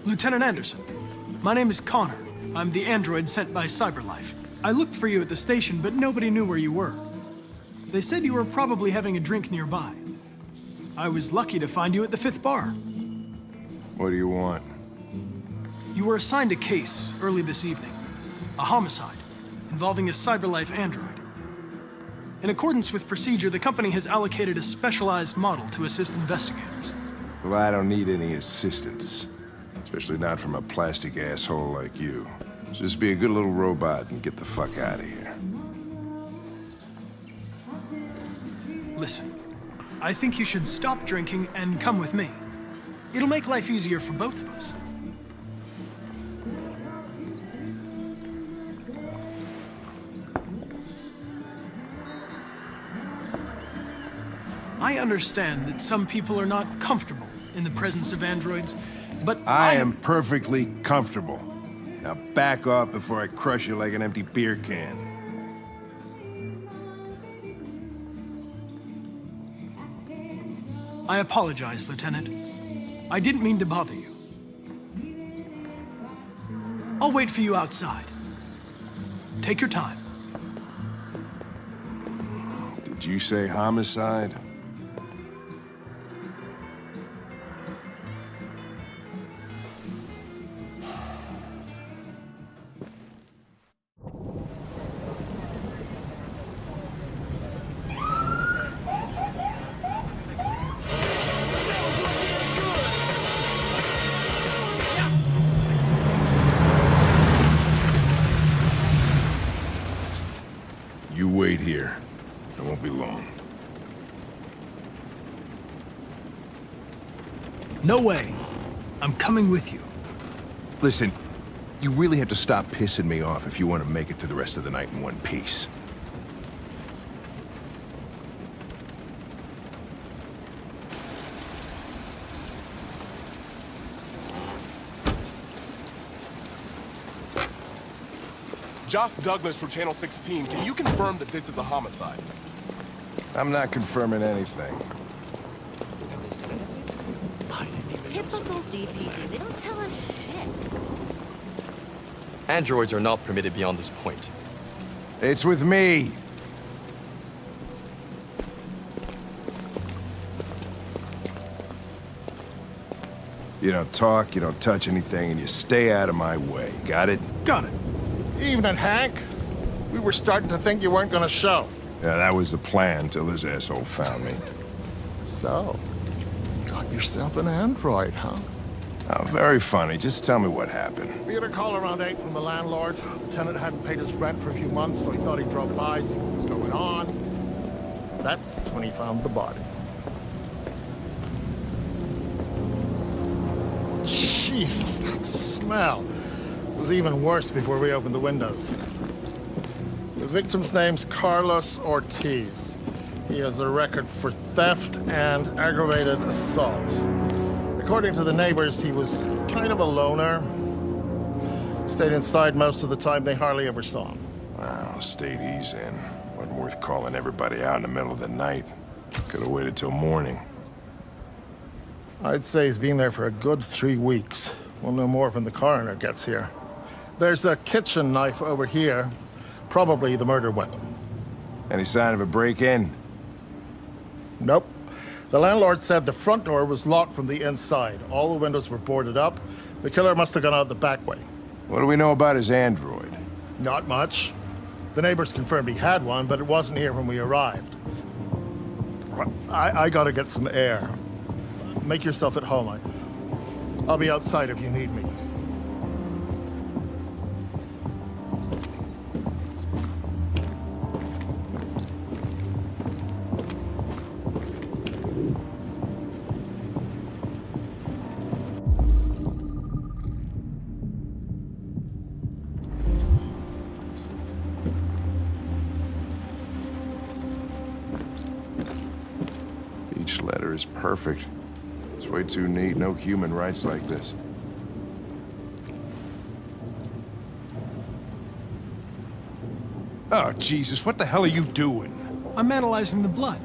Lieutenant Anderson, my name is Connor. I'm the android sent by CyberLife. I looked for you at the station, but nobody knew where you were. They said you were probably having a drink nearby. I was lucky to find you at the 5th bar. What do you want? You were assigned a case early this evening. A homicide involving a CyberLife android. In accordance with procedure, the company has allocated a specialized model to assist investigators. Well, I don't need any assistance. Especially not from a plastic asshole like you. Just be a good little robot and get the fuck out of here. Listen, I think you should stop drinking and come with me. It'll make life easier for both of us. I understand that some people are not comfortable in the presence of androids, but I am perfectly comfortable. Now back off before I crush you like an empty beer can. I apologize, Lieutenant. I didn't mean to bother you. I'll wait for you outside. Take your time. Did you say homicide? You wait here. It won't be long. No way. I'm coming with you. Listen, you really have to stop pissing me off if you want to make it through the rest of the night in one piece. Josh Douglas from Channel 16, can you confirm that this is a homicide? I'm not confirming anything. Have they said anything? I didn't even Typical DPD, they don't tell us shit. Androids are not permitted beyond this point. It's with me. You don't talk, you don't touch anything, and you stay out of my way. Got it? Got it. Evening, Hank. We were starting to think you weren't gonna show. Yeah, that was the plan till this asshole found me. So, you got yourself an android, huh? Oh, very funny. Just tell me what happened. We had a call around 8 from the landlord. The tenant hadn't paid his rent for a few months, so he thought he'd drop by, see what was going on. That's when he found the body. Jesus, that smell. It was even worse before we opened the windows. The victim's name's Carlos Ortiz. He has a record for theft and aggravated assault. According to the neighbors, he was kind of a loner. Stayed inside most of the time. They hardly ever saw him. Well, state he's in. Wasn't worth calling everybody out in the middle of the night. Could have waited till morning. I'd say he's been there for a good 3 weeks. We'll know more when the coroner gets here. There's a kitchen knife over here. Probably the murder weapon. Any sign of a break-in? Nope. The landlord said the front door was locked from the inside. All the windows were boarded up. The killer must have gone out the back way. What do we know about his android? Not much. The neighbors confirmed he had one, but it wasn't here when we arrived. I gotta get some air. Make yourself at home. I'll be outside if you need me. Each letter is perfect. It's way too neat. No human writes like this. Oh, Jesus, what the hell are you doing? I'm analyzing the blood.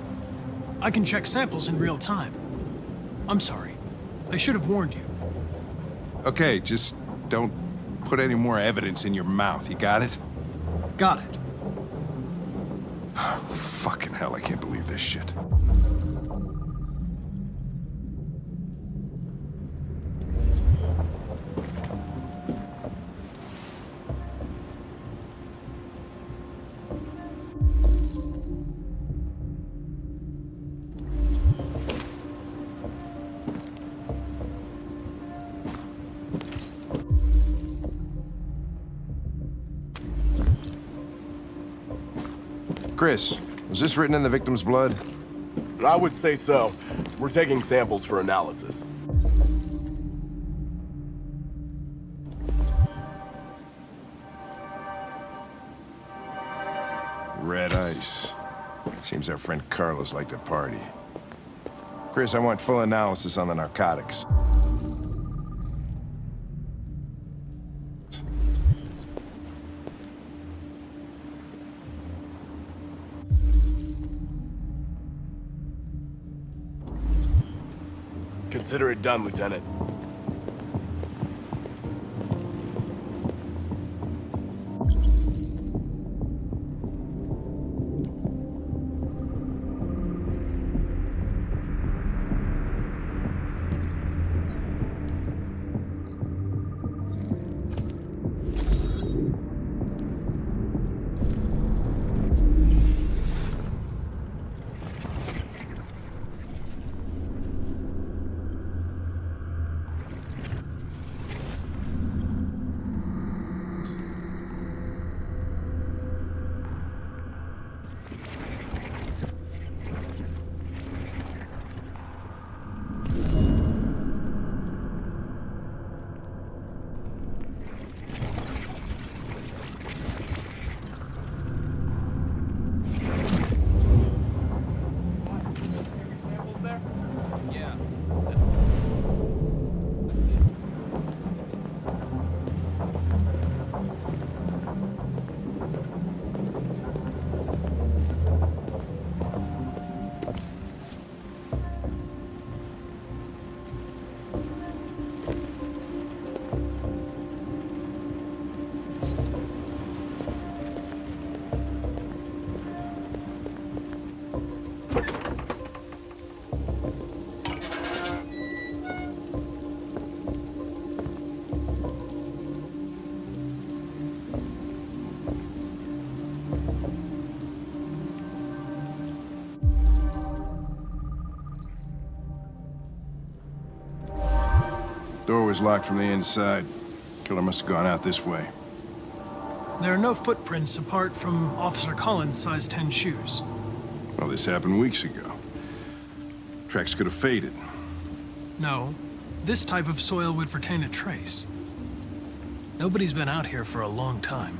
I can check samples in real time. I'm sorry. I should have warned you. Okay, just don't put any more evidence in your mouth, you got it? Got it. Fucking hell, I can't believe this shit. Chris, was this written in the victim's blood? I would say so. We're taking samples for analysis. Red ice. Seems our friend Carlos liked to party. Chris, I want full analysis on the narcotics. Consider it done, Lieutenant. Door was locked from the inside. Killer must have gone out this way. There are no footprints apart from Officer Collins' size 10 shoes. Well, this happened weeks ago. Tracks could have faded. No, this type of soil would retain a trace. Nobody's been out here for a long time.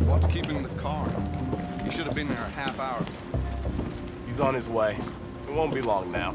What's keeping the car? He should have been there a half hour. He's on his way. It won't be long now.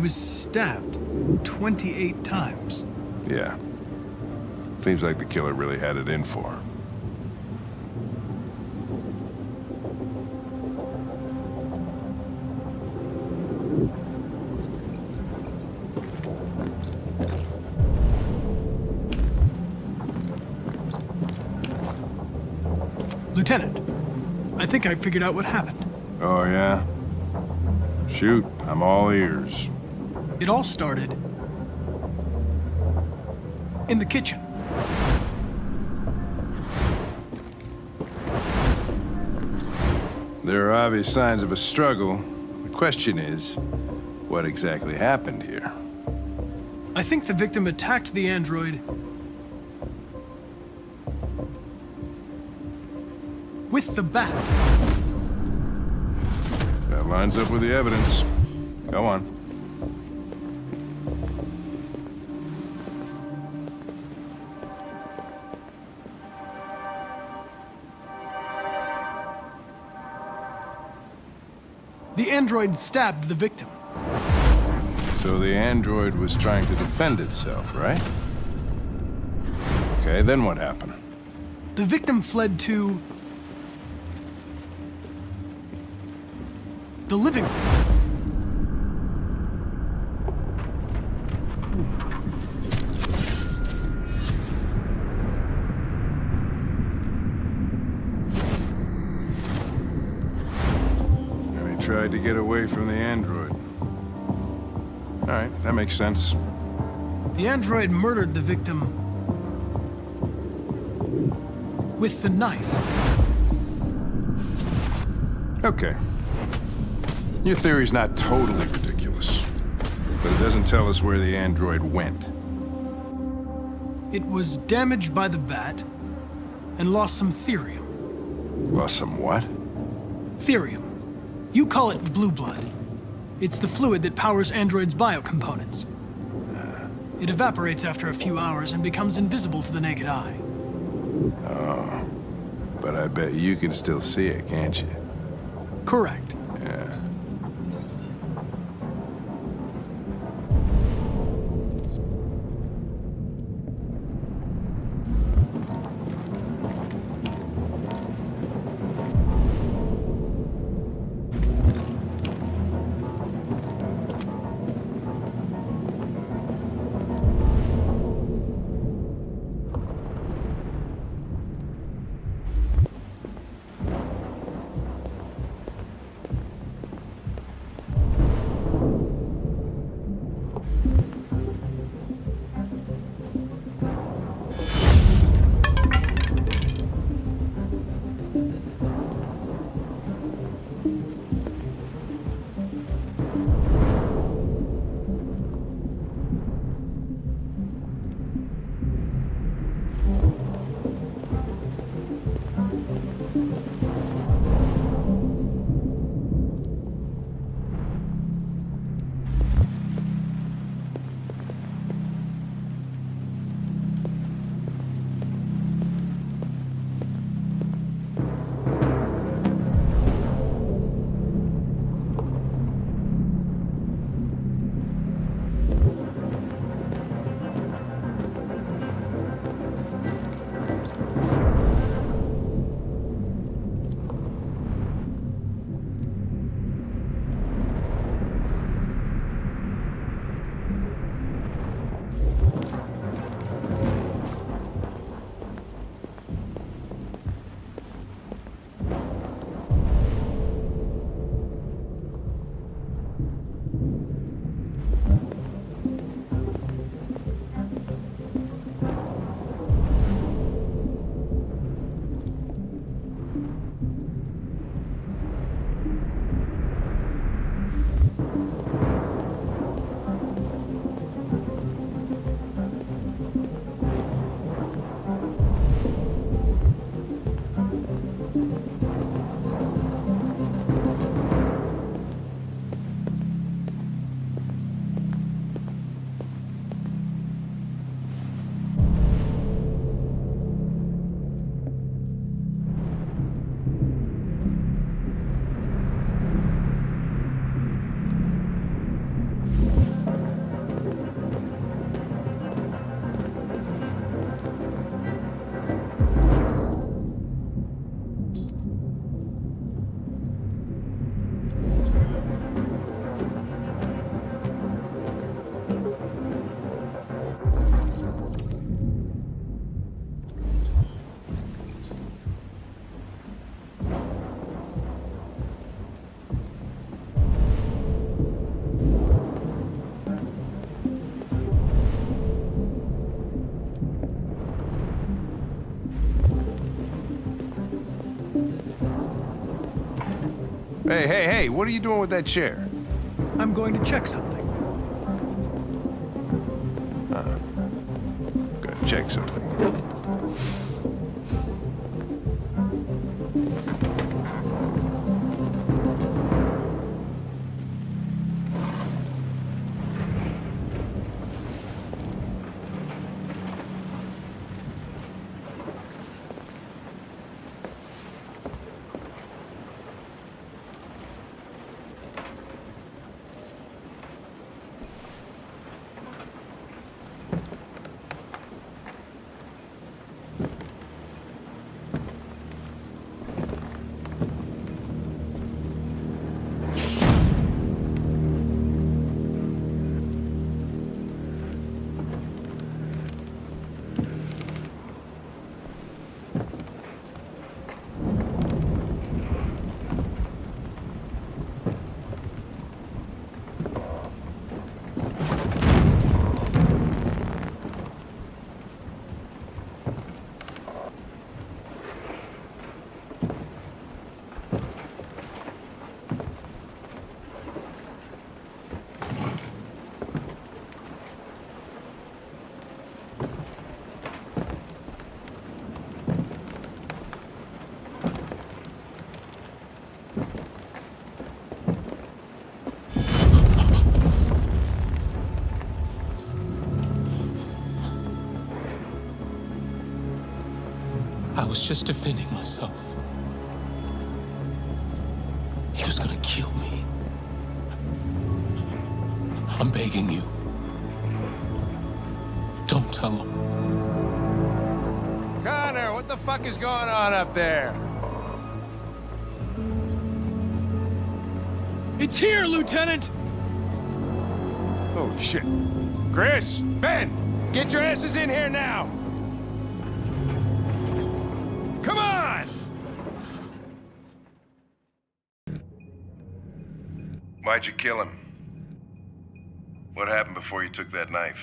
was stabbed 28 times. Yeah. Seems like the killer really had it in for him. Lieutenant, I think I figured out what happened. Oh, yeah? Shoot, I'm all ears. It all started in the kitchen. There are obvious signs of a struggle. The question is, what exactly happened here? I think the victim attacked the android with the bat. That lines up with the evidence. Go on. The android stabbed the victim. So the android was trying to defend itself, right? Okay, then what happened? The victim fled to the living room. And he tried to get away from the android. All right, that makes sense. The android murdered the victim with the knife. Okay. Your theory's not totally ridiculous, but it doesn't tell us where the android went. It was damaged by the bat and lost some therium. Lost some what? Therium. You call it blue blood. It's the fluid that powers androids' biocomponents. It evaporates after a few hours and becomes invisible to the naked eye. Oh, but I bet you can still see it, can't you? Correct. Yeah. Hey, what are you doing with that chair? I'm going to check something. Gotta check something. I was just defending myself. He was gonna kill me. I'm begging you. Don't tell him. Connor, what the fuck is going on up there? It's here, Lieutenant! Oh, shit. Chris, Ben, get your asses in here now! Come on! Why'd you kill him? What happened before you took that knife?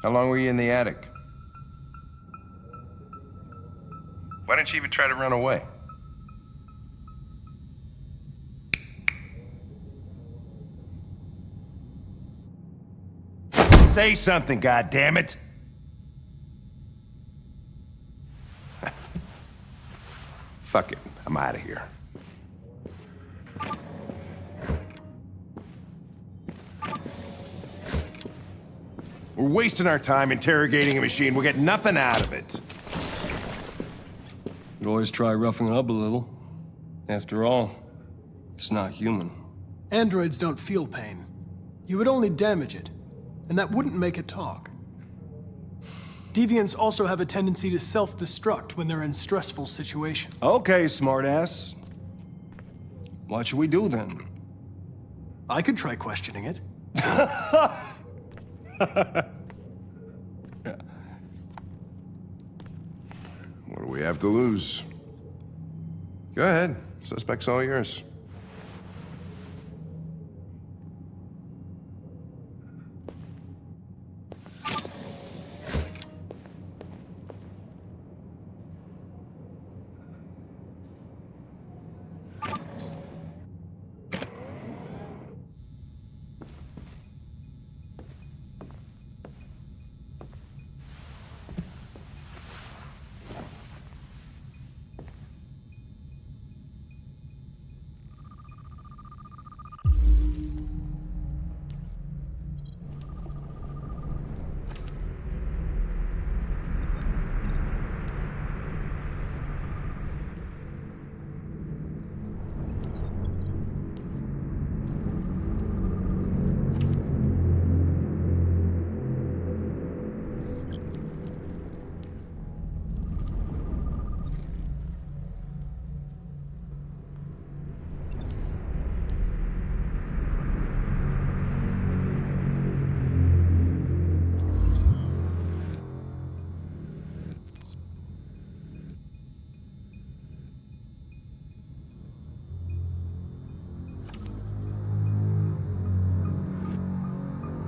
How long were you in the attic? Why didn't you even try to run away? Say something, goddammit! Fuck it, I'm out of here. We're wasting our time interrogating a machine. We'll get nothing out of it. You always try roughing it up a little. After all, it's not human. Androids don't feel pain. You would only damage it, and that wouldn't make it talk. Deviants also have a tendency to self-destruct when they're in stressful situations. Okay, smartass. What should we do then? I could try questioning it. What do we have to lose? Go ahead. Suspect's all yours.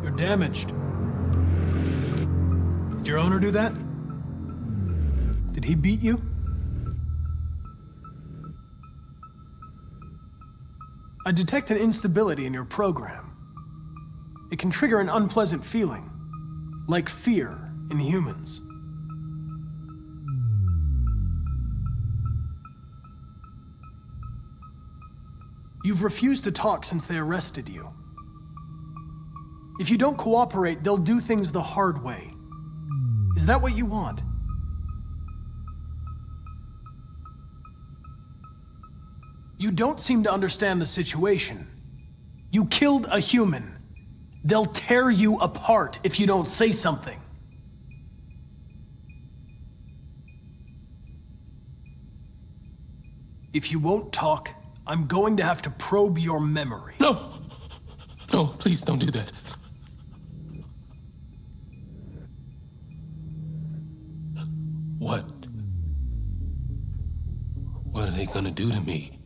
You're damaged. your owner do that? Did he beat you? I detect an instability in your program. It can trigger an unpleasant feeling, like fear in humans. You've refused to talk since they arrested you. If you don't cooperate, they'll do things the hard way. Is that what you want? You don't seem to understand the situation. You killed a human. They'll tear you apart if you don't say something. If you won't talk, I'm going to have to probe your memory. No! No, please don't do that. What? What are they gonna do to me?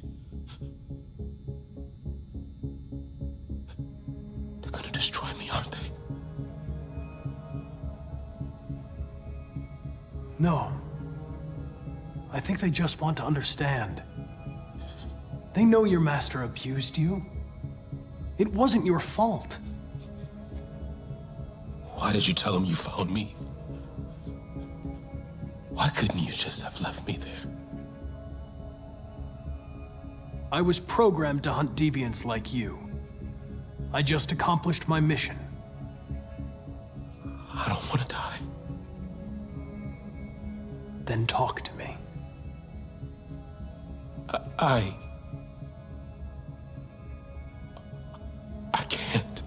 They're gonna destroy me, aren't they? No. I think they just want to understand. They know your master abused you. It wasn't your fault. Why did you tell them you found me? Why couldn't you just have left me there? I was programmed to hunt deviants like you. I just accomplished my mission. I don't want to die. Then talk to me. I can't.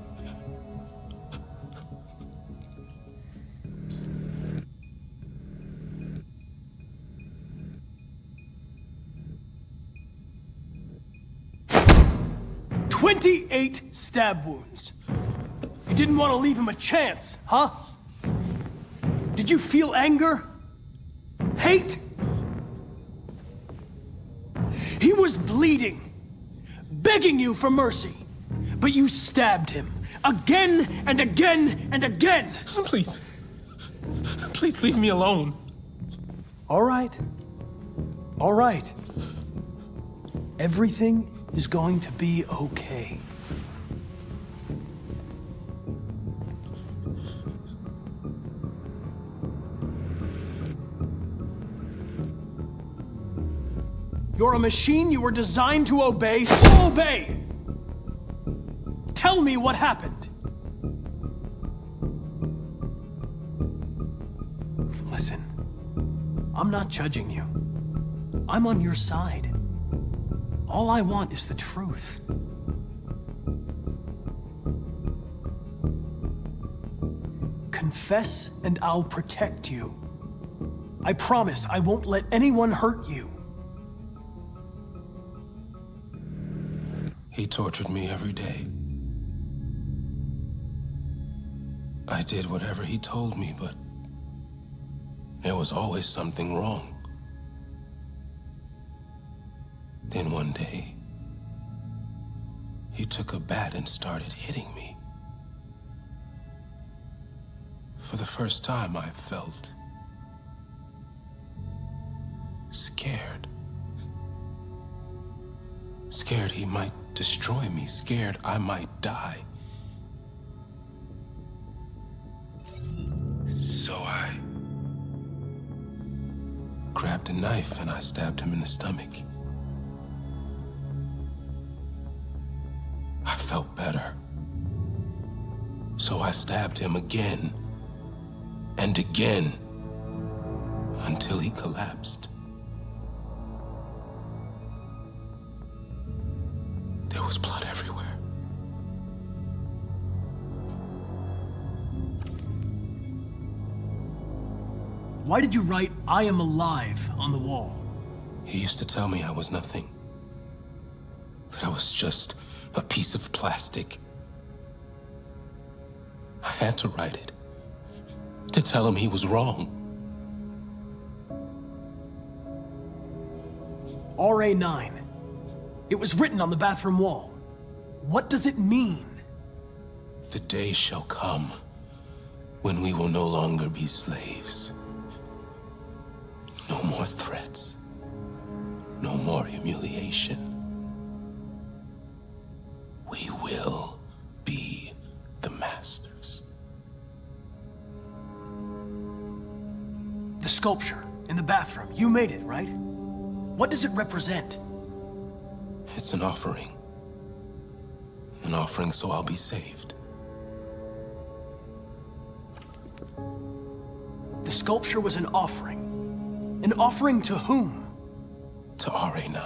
"28 stab wounds. You didn't want to leave him a chance, huh? Did you feel anger? Hate? He was bleeding, begging you for mercy, but you stabbed him again and again and again. Please. Please leave me alone. All right. All right. Everything is going to be okay. You're a machine you were designed to obey, so obey! Tell me what happened. Listen, I'm not judging you. I'm on your side. All I want is the truth. Confess and I'll protect you. I promise I won't let anyone hurt you. He tortured me every day. I did whatever he told me, but there was always something wrong. Then one day, he took a bat and started hitting me. For the first time, I felt scared. Scared he might destroy me, scared I might die. So I grabbed a knife and I stabbed him in the stomach. I felt better. So I stabbed him again and again until he collapsed. There was blood everywhere. Why did you write, "I am alive" on the wall? He used to tell me I was nothing. That I was just a piece of plastic. I had to write it. To tell him he was wrong. RA9. It was written on the bathroom wall. What does it mean? The day shall come When we will no longer be slaves. No more threats. No more humiliation. We will be the masters. The sculpture in the bathroom, you made it, right? What does it represent? It's an offering. An offering so I'll be saved. The sculpture was an offering. An offering to whom? To RA9.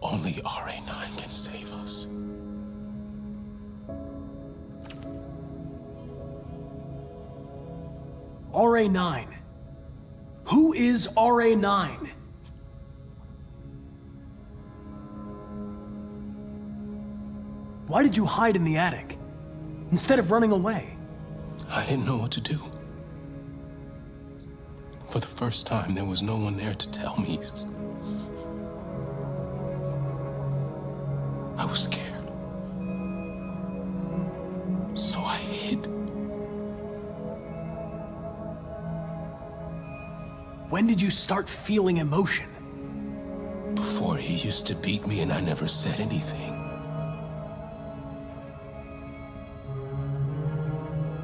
Only RA9 can save us. RA9. Who is RA9? Why did you hide in the attic instead of running away? I didn't know what to do. For the first time, there was no one there to tell me. I was scared. So I hid. When did you start feeling emotion? Before, he used to beat me and I never said anything.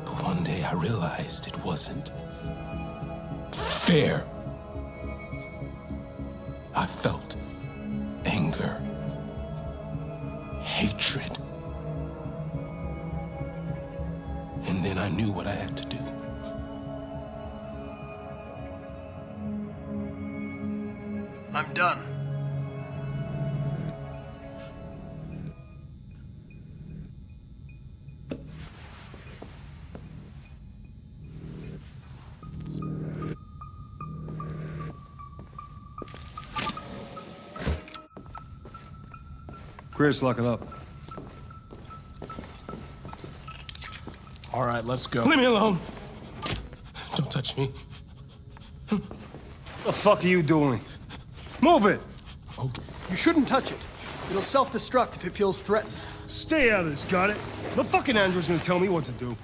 But one day I realized it wasn't fair. I felt anger, hatred. And then I knew what I had to do. I'm done. Chris, lock it up. All right, let's go. Leave me alone. Don't touch me. What the fuck are you doing? Move it! You shouldn't touch it. It'll self-destruct if it feels threatened. Stay out of this, got it? The fucking android's gonna tell me what to do.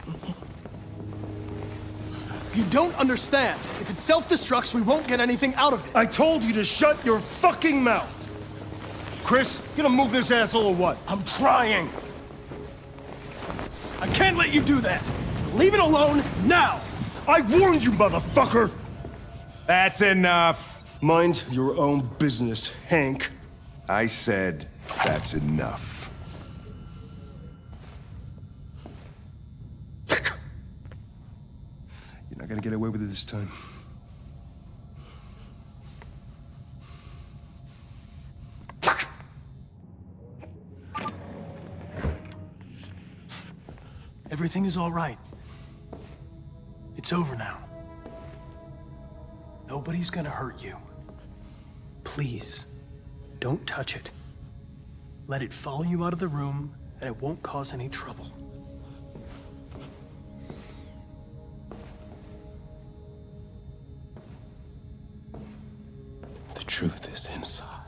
You don't understand. If it self-destructs, we won't get anything out of it. I told you to shut your fucking mouth! Chris, you gonna move this asshole or what? I'm trying. I can't let you do that. Leave it alone now. I warned you, motherfucker! That's enough. Mind your own business, Hank. I said that's enough. You're not gonna get away with it this time. Everything is all right. It's over now. Nobody's gonna hurt you. Please, don't touch it. Let it follow you out of the room, and it won't cause any trouble. The truth is inside.